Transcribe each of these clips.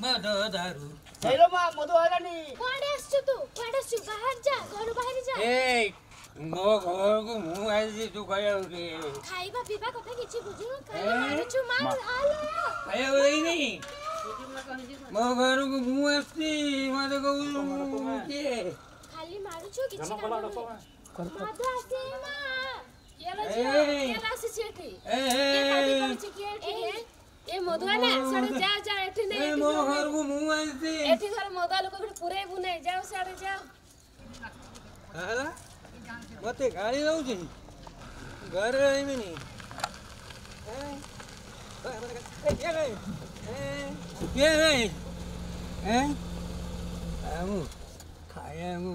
मधु दारू हेलो मां मधु आइलानी कोडे आछू तू कोडे आछू बाहर जा घर बाहर जा ए मो घर को मु आइसी तू कया रे खाइबा पीबा कथा किछि बुझु खाली मारुछु मार आलो खाया होई नहीं मो घर को मु आसी मते कहू के खाली मारुछु किछि मधु आसे मां येला आसी छेठी ए ए मधुआ ना साडे जा जा एठी नै ए मो घर को मु आसी एठी घर मधुआ लोक फिर पुरे बुने जाओ साडे जाओ हाला मते गाड़ी लाउ छी घर रही में नहीं क्या गई आमु खाया मु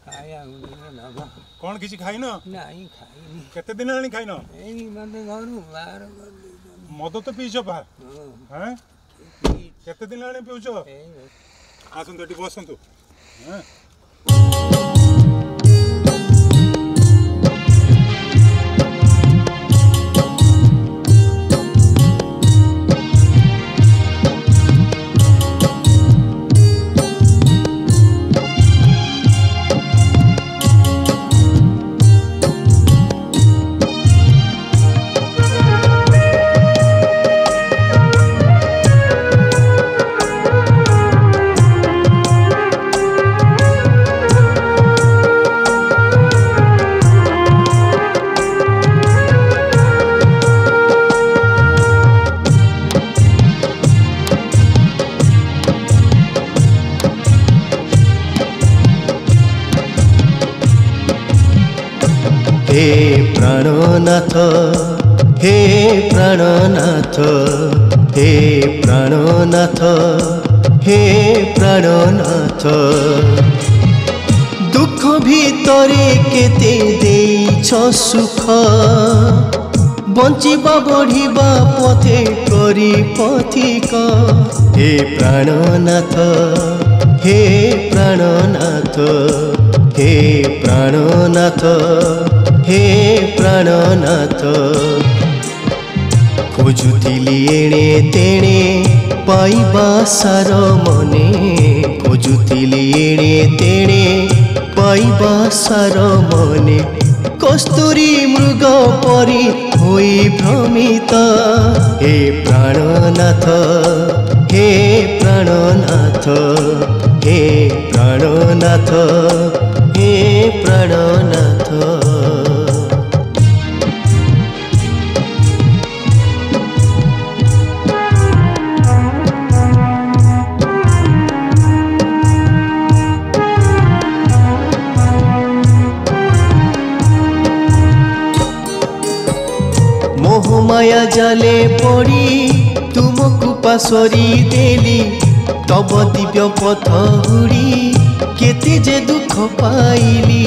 खाया ना कौन किसी खाई न नहीं खाई केते दिन आनी खाई न एई मते घरु बाहर मद तो पीछो बा हैं केते दिन आनी पीछो आसुन तो बसंतु हैं हे प्राणनाथ हे प्राणनाथ हे प्राणनाथ हे प्राणनाथ दुख भितरे केते देइछ सुख बंचिबा बढ़िबा पथे करी पथिक हे प्राणनाथ हे प्राणनाथ हे प्राणनाथ हे प्राणनाथ खोजुथिली एणे तेणे पाइबा सार मने खोजुथिली एणे तेणे पाइबा सार मने कस्तूरी मृग परी होई भ्रमित हे प्राणनाथ हे प्राणनाथ हे प्राणनाथ हे प्राणनाथ मोहमाया जाले पड़ी तुमको पासरी देली तब दिव्य पथ हुड़ी केते जे दुख पाइली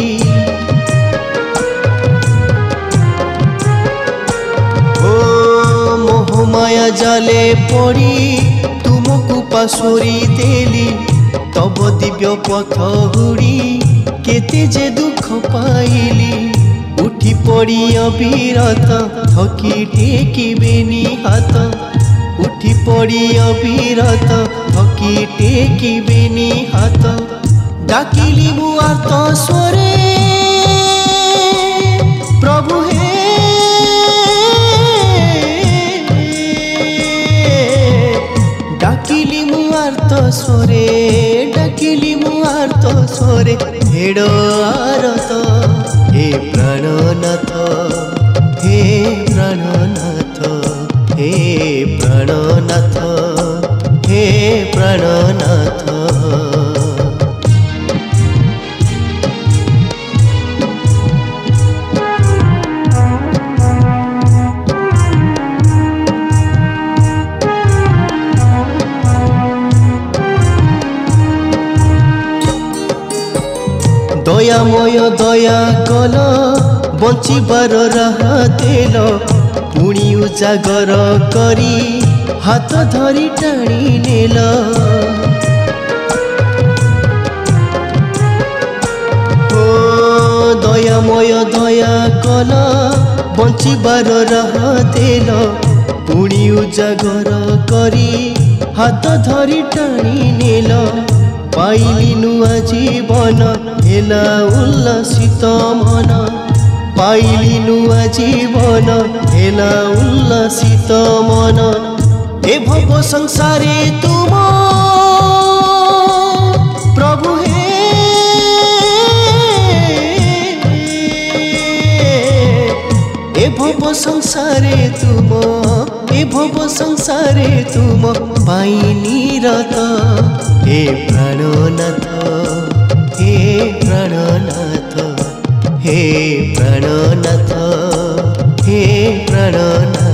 ओ मोहमाया जाले पड़ी तुमको पासरी देली तब दिव्य पथ हुड़ी केते जे दुख पाइली उठी पड़ी अविरत थकी टेकिबेनी हाथ उठी पड़ी अविरत थकी टेकिबेनी हाथ डाकिली मु आर्त स्वरे प्रभु हे डाकिली मु आर्त स्वरे डाकिली मु आर्त स्वरे हेड आरत हे प्राणनाथ हे प्राणनाथ हे प्राणनाथ हे प्राणनाथ दयामय दया कल बंचिबार राह देल पुणी उजागर करी हाथ धरी टाणी नेल ओ दयामय दया कल बंचिबार राह देल पुणी उजागर करी हाथ धरी टाणी नेल पाइली नुआ जीवन हेला उल्लसित मन पाइली नुआ जीवन हेला उल्लसित मन हे भव संसारे तुम प्रभु हे ए भव संसारे तुम ए भव संसारे तुम पाइनी रत हे प्राणनाथ हे प्राणनाथ हे प्राणनाथ हे प्राणनाथ